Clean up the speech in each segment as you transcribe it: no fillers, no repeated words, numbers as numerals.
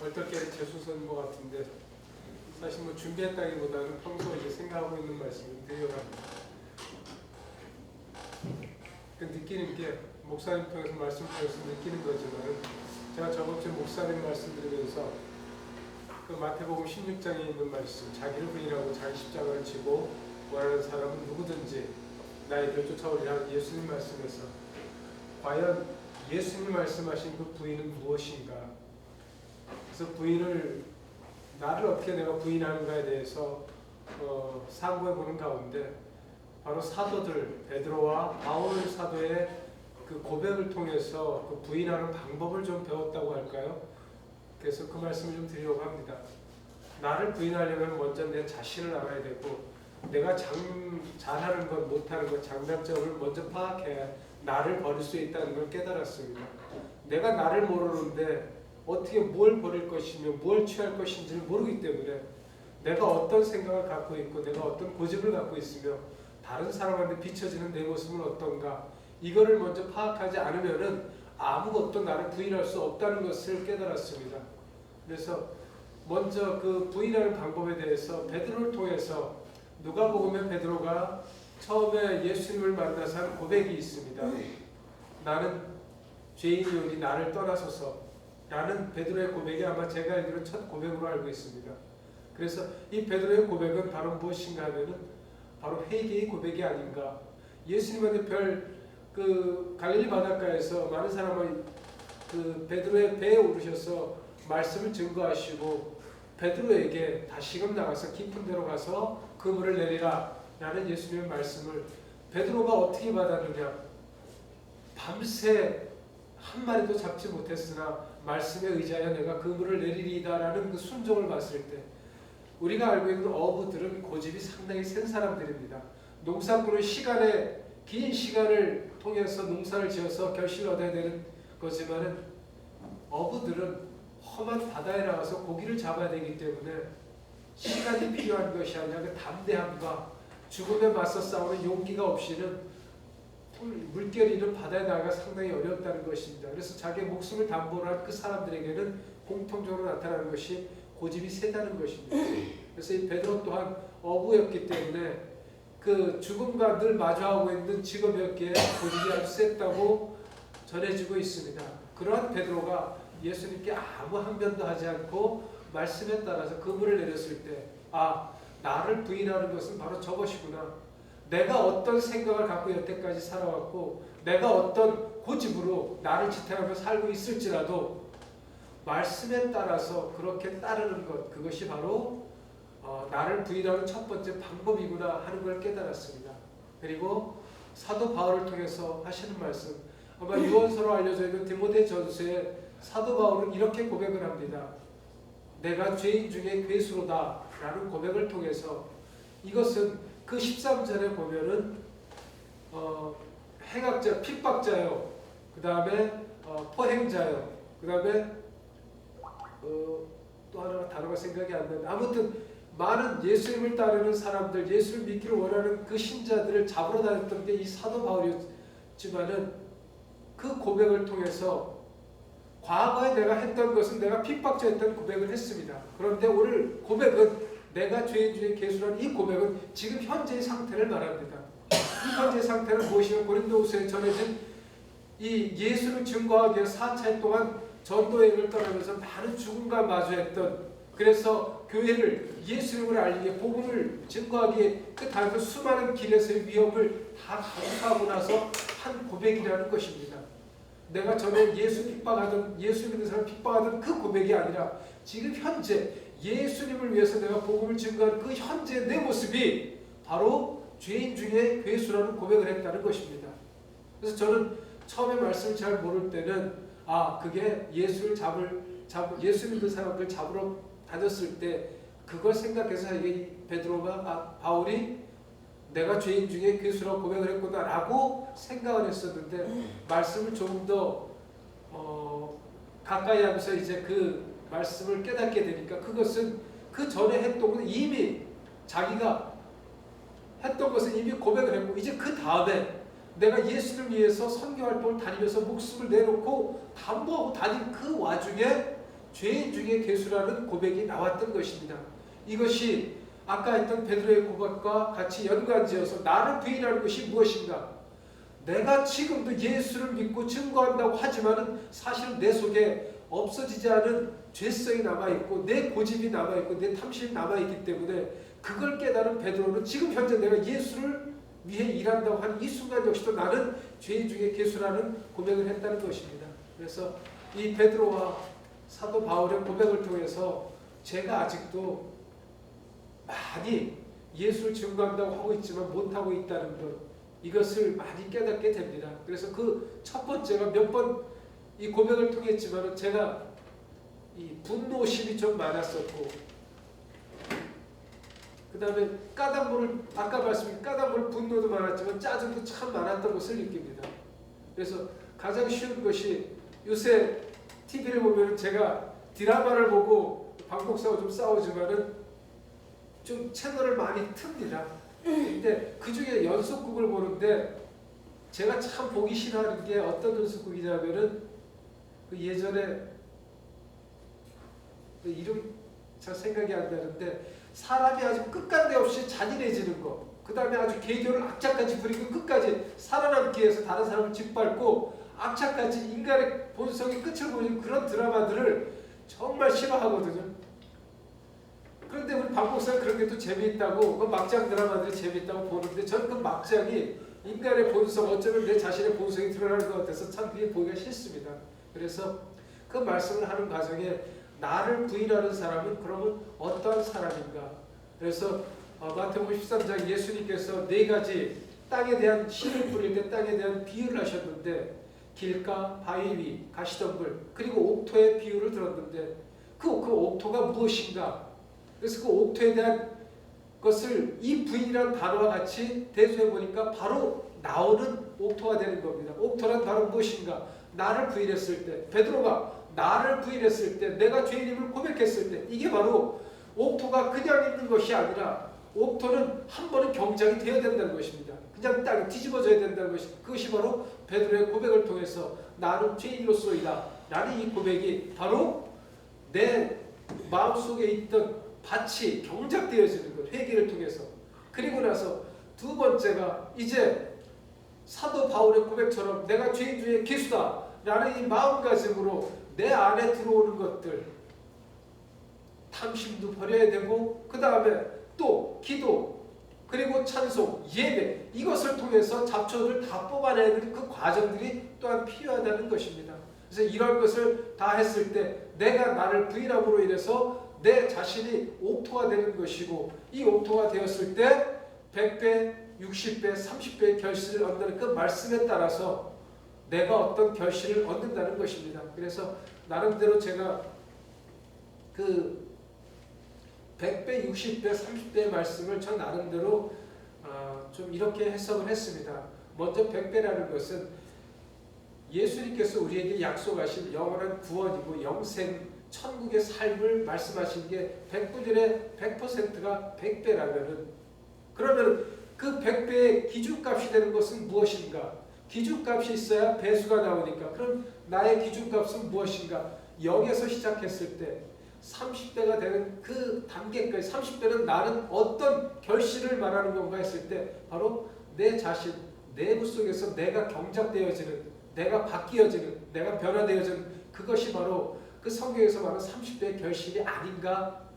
얼떨결에 재수서인 것 같은데 사실 뭐 준비했다기보다는 평소에 이제 생각하고 있는 말씀을 드려갑니다. 그 느끼는 게 목사님 통해서 말씀 통해서 느끼는 거지만 제가 저번 주에 목사님 말씀 드리면서 그 마태복음 16장에 있는 말씀, 자기를 부인하고 자기 십자가를 지고 원하는 사람은 누구든지 나의 길 쫓아오리라 예수님 말씀에서 과연 예수님 말씀하신 그 부인은 무엇인가? 그래서 부인을 나를 어떻게 내가 부인하는가에 대해서 상고해 보는 가운데 바로 사도들 베드로와 바울 사도의 그 고백을 통해서 그 부인하는 방법을 좀 배웠다고 할까요? 그래서 그 말씀을 좀 드리려고 합니다. 나를 부인하려면 먼저 내 자신을 알아야 되고 내가 잘하는 것 못하는 것 장단점을 먼저 파악해야 나를 버릴 수 있다는 걸 깨달았습니다. 내가 나를 모르는데 어떻게 뭘 버릴 것이며 뭘 취할 것인지를 모르기 때문에 내가 어떤 생각을 갖고 있고 내가 어떤 고집을 갖고 있으며 다른 사람한테 비춰지는 내 모습은 어떤가 이거를 먼저 파악하지 않으면은 아무것도 나를 부인할 수 없다는 것을 깨달았습니다. 그래서 먼저 그 부인하는 방법에 대해서 베드로를 통해서 누가복음의 베드로가 처음에 예수님을 만나서 한 고백이 있습니다. 나는 죄인이오니 나를 떠나소서 라는 베드로의 고백이 아마 제가 알기로는 첫 고백으로 알고 있습니다. 그래서 이 베드로의 고백은 바로 무엇인가 하면은 바로 회개의 고백이 아닌가. 예수님한테 그 갈릴리 바닷가에서 많은 사람을 그 베드로의 배에 오르셔서 말씀을 증거하시고 베드로에게 다시금 나가서 깊은 데로 가서 그물을 내리라 라는 예수님의 말씀을 베드로가 어떻게 받았느냐. 밤새 한 마리도 잡지 못했으나 말씀에 의지하여 내가 그물을 내리리이다 라는 그 순종을 봤을 때 우리가 알고 있는 어부들은 고집이 상당히 센 사람들입니다. 농사꾼은 긴 시간을 통해서 농사를 지어서 결실을 얻어야 되는 거지만은 어부들은 험한 바다에 나가서 고기를 잡아야 되기 때문에 시간이 필요한 것이 아니라 그 담대함과 죽음에 맞서 싸우는 용기가 없이는 물결이 있는 바다에 나가가 상당히 어렵다는 것입니다. 그래서 자기의 목숨을 담보로 한 그 사람들에게는 공통적으로 나타나는 것이 고집이 세다는 것입니다. 그래서 이 베드로 또한 어부였기 때문에 그 죽음과 늘 마주하고 있는 직업이었기에 고집이 아주 셌다고 전해지고 있습니다. 그러한 베드로가 예수님께 아무 항변도 하지 않고 말씀에 따라서 그물을 내렸을 때 나를 부인하는 것은 바로 저것이구나. 내가 어떤 생각을 갖고 여태까지 살아왔고 내가 어떤 고집으로 나를 지탱하며 살고 있을지라도 말씀에 따라서 그렇게 따르는 것 그것이 바로 나를 부인하는 첫 번째 방법이구나 하는 걸 깨달았습니다. 그리고 사도 바울을 통해서 하시는 말씀 아마 유언서로 알려져 있는 디모데전서에 사도 바울은 이렇게 고백을 합니다. 내가 죄인 중에 괴수로다 라는 고백을 통해서 이것은 그 13절에 보면은 행악자, 핍박자요. 그 다음에 포행자요. 그 다음에 또 하나 단어가 생각이 안 나는데 아무튼 많은 예수님을 따르는 사람들, 예수를 믿기를 원하는 그 신자들을 잡으러 다녔던 게 이 사도 바울이었지만은 그 고백을 통해서 과거에 내가 했던 것은 내가 핍박자였던 고백을 했습니다. 그런데 오늘 고백은 내가 죄인 중에 괴수라는 이 고백은 지금 현재의 상태를 말합니다. 이 현재의 상태는 무엇이며 고린도후서에 전해진 이 예수를 증거하기 위해 4차일 동안 전도여행을 떠나면서 많은 죽음과 마주했던 그래서 교회를 예수님을 알리기에 복음을 증거하기에 그 다음에 수많은 길에서의 위험을 다 감수하고 나서 한 고백이라는 것입니다. 내가 전에 예수 믿는 사람 핍박하던 그 고백이 아니라 지금 현재 예수님을 위해서 내가 복음을 증거하는 그 현재 내 모습이 바로 죄인 중에 괴수라는 고백을 했다는 것입니다. 그래서 저는 처음에 말씀을 잘 모를 때는 그게 예수 믿는 사람들 잡으러 다녔을 때 그걸 생각해서 이게 바울이 내가 죄인 중에 괴수라고 고백을 했구나 라고 생각을 했었는데 말씀을 조금 더 가까이 하면서 이제 그 말씀을 깨닫게 되니까 그것은 그 전에 했던 것은 이미 자기가 했던 것은 이미 고백을 했고 이제 그 다음에 내가 예수를 위해서 선교활동을 다니면서 목숨을 내놓고 담보하고 다닌 그 와중에 죄인 중에 괴수라는 고백이 나왔던 것입니다. 이것이 아까 했던 베드로의 고백과 같이 연관지어서 나를 부인하는 것이 무엇인가? 내가 지금도 예수를 믿고 증거한다고 하지만 사실 내 속에 없어지지 않은 죄성이 남아있고 내 고집이 남아있고 내 탐심이 남아있기 때문에 그걸 깨달은 베드로는 지금 현재 내가 예수를 위해 일한다고 하는 이 순간 역시도 나는 죄인 중에 괴수라는 고백을 했다는 것입니다. 그래서 이 베드로와 사도 바울의 고백을 통해서 제가 아직도 많이 예수를 증거한다고 하고 있지만 못하고 있다는 것, 이것을 많이 깨닫게 됩니다. 그래서 그 첫 번째가 몇 번 이 고백을 통했지만 제가 이 분노심이 좀 많았었고, 그 다음에 까닭모를, 아까 말씀드린 까닭모를 분노도 많았지만 짜증도 참 많았던 것을 느낍니다. 그래서 가장 쉬운 것이 요새 TV를 보면 제가 드라마를 보고 방콕사고 좀 싸우지만은 좀 채널을 많이 틉니다. 근데 그 중에 연속극을 보는데 제가 참 보기 싫어하는 게 어떤 연속극이냐면은 그 예전에 그 이름 잘 생각이 안 나는데 사람이 아주 끝간데 없이 잔인해지는 거, 그 다음에 아주 개교를 악착같이 부리고 끝까지 살아남기 위해서 다른 사람을 짓밟고 악착같이 인간의 본성의 끝을 보는 그런 드라마들을 정말 싫어하거든요. 그런데 우리 방콕사는 그런 게 또 재미있다고, 그 막장 드라마들이 재미있다고 보는데 저는 그 막장이 인간의 본성, 어쩌면 내 자신의 본성이 드러나는 것 같아서 참 그게 보기가 싫습니다. 그래서 그 말씀을 하는 과정에 나를 부인하는 사람은 그러면 어떠한 사람인가? 그래서 마태복음 13장 예수님께서 네 가지 땅에 대한 씨를 뿌릴 때 땅에 대한 비유를 하셨는데 길가, 바위 위, 가시덤불, 그리고 옥토의 비유를 들었는데 그 옥토가 무엇인가? 그래서 그 옥토에 대한 것을 이 부인이라는 단어와 같이 대조해 보니까 바로 나오는 옥토가 되는 겁니다. 옥토란 바로 무엇인가? 나를 부인했을 때, 베드로가 나를 부인했을 때, 내가 죄인임을 고백했을 때, 이게 바로 옥토가 그냥 있는 것이 아니라 옥토는 한 번은 경작이 되어야 된다는 것입니다. 그냥 땅에 뒤집어져야 된다는 것이, 그것이 바로 베드로의 고백을 통해서 나는 죄인으로서이다 라는 이 고백이 바로 내 마음속에 있던 밭이 경작되어지는 것, 회개를 통해서. 그리고 나서 두 번째가 이제 사도 바울의 고백처럼 내가 죄인 중에 괴수다 라는 이 마음가짐으로 내 안에 들어오는 것들, 탐심도 버려야 되고, 그 다음에 또 기도, 그리고 찬송, 예배, 이것을 통해서 잡초를 다 뽑아내는 그 과정들이 또한 필요하다는 것입니다. 그래서 이런 것을 다 했을 때 내가 나를 부인함으로 인해서 내 자신이 옥토가 되는 것이고, 이 옥토가 되었을 때 100배, 60배, 30배의 결실을 얻는 그 말씀에 따라서 내가 어떤 결실을 얻는다는 것입니다. 그래서 나름대로 제가 그 100배, 60배, 30배의 말씀을 저 나름대로 좀 이렇게 해석을 했습니다. 먼저 100배라는 것은 예수님께서 우리에게 약속하신 영원한 구원이고 영생, 천국의 삶을 말씀하신 게 100분의 100%가 100배라면은, 그러면 그 100배의 기준값이 되는 것은 무엇인가? 기준값이 있어야 배수가 나오니까, 그럼 나의 기준값은 무엇인가? 0에서 시작했을 때 30배가 되는 그 단계까지, 30배는 나는 어떤 결실을 말하는 건가 했을 때 바로 내 자신, 내부 속에서 내가 경작되어지는, 내가 바뀌어지는, 내가 변화되어지는, 그것이 바로 그 성경에서 말하는 30배의 결실이 아닌가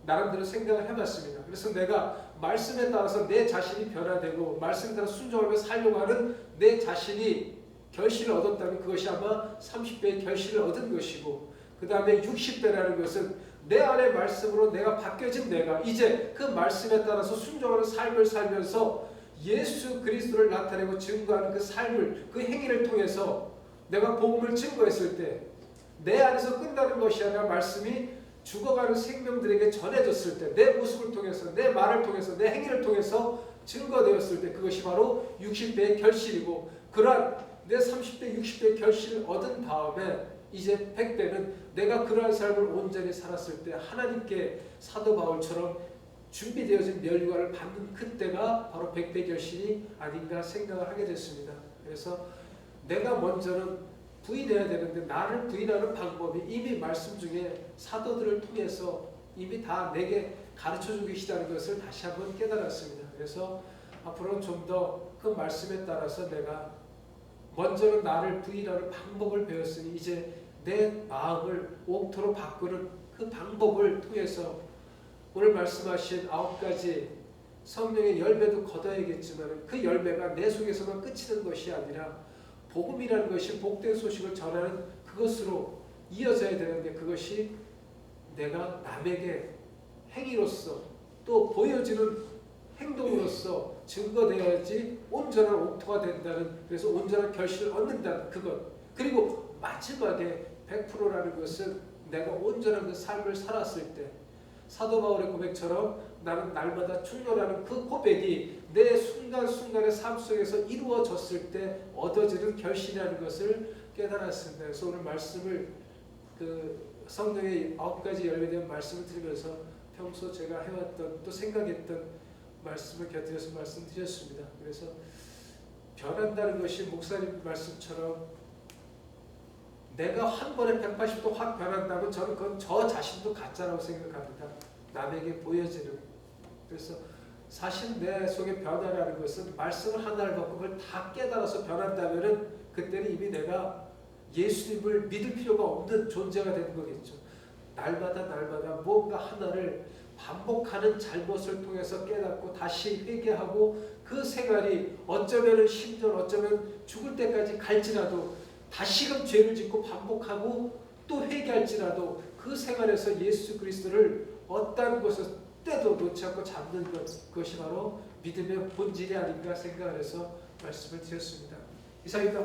나름대로 생각을 해봤습니다. 그래서 내가 말씀에 따라서 내 자신이 변화되고 말씀에 따라 순종하며 살려고 하는 내 자신이 결실을 얻었다면 그것이 아마 30배의 결실을 얻은 것이고, 그 다음에 60배라는 것은 내 안의 말씀으로 내가 바뀌어진 내가 이제 그 말씀에 따라서 순종하는 삶을 살면서 예수 그리스도를 나타내고 증거하는 그 삶을, 그 행위를 통해서 내가 복음을 증거했을 때 내 안에서 끝나는 것이 아니라 말씀이 죽어가는 생명들에게 전해졌을 때, 내 모습을 통해서, 내 말을 통해서, 내 행위를 통해서 증거되었을 때 그것이 바로 60배의 결실이고, 그러한 내 30배, 60배의 결실을 얻은 다음에 이제 100배는 내가 그러한 삶을 온전히 살았을 때 하나님께 사도 바울처럼 준비되어진 면류관을 받는 그때가 바로 100배 결실이 아닌가 생각을 하게 됐습니다. 그래서 내가 먼저는 부인해야 되는데 나를 부인하는 방법이 이미 말씀 중에 사도들을 통해서 이미 다 내게 가르쳐주고 계시다는 것을 다시 한번 깨달았습니다. 그래서 앞으로는 좀 더 그 말씀에 따라서 내가 먼저는 나를 부인하는 방법을 배웠으니 이제 내 마음을 옥토로 바꾸는 그 방법을 통해서 오늘 말씀하신 9가지 성령의 열매도 거둬야겠지만 그 열매가 내 속에서만 그치는 것이 아니라 복음이라는 것이 복된 소식을 전하는 그것으로 이어져야 되는데 그것이 내가 남에게 행위로서 또 보여지는 행동으로서 증거되어야지 온전한 옥토가 된다는, 그래서 온전한 결실을 얻는다는 그것. 그리고 마지막에 100%라는 것은 내가 온전한 그 삶을 살았을 때 사도 바울의 고백처럼 나는 날마다 충돌하는 그 고백이 내 순간순간의 삶 속에서 이루어졌을 때 얻어지는 결실이라는 것을 깨달았습니다. 그래서 오늘 말씀을 그 성령의 9가지 열매된 말씀을 들으면서 평소 제가 해왔던 또 생각했던 말씀을 곁들여서 말씀드렸습니다. 그래서 변한다는 것이 목사님 말씀처럼 내가 한 번에 180도 확 변한다면 저는 그건 저 자신도 가짜라고 생각합니다. 남에게 보여지는. 그래서 사실 내 속에 변화라는 것은 말씀을 하나를 받고 그걸 다 깨달아서 변한다면은 그때는 이미 내가 예수님을 믿을 필요가 없는 존재가 되는 거겠죠. 날마다 뭔가 하나를 반복하는 잘못을 통해서 깨닫고 다시 회개하고 그 생활이 어쩌면 심지어 어쩌면 죽을 때까지 갈지라도 다시금 죄를 짓고 반복하고 또 회개할지라도 그 생활에서 예수 그리스도를 어떠한 곳에서 때도 놓지 않고 잡는 그것이 바로 믿음의 본질이 아닌가 생각을 해서 말씀을 드렸습니다. 이상입니다.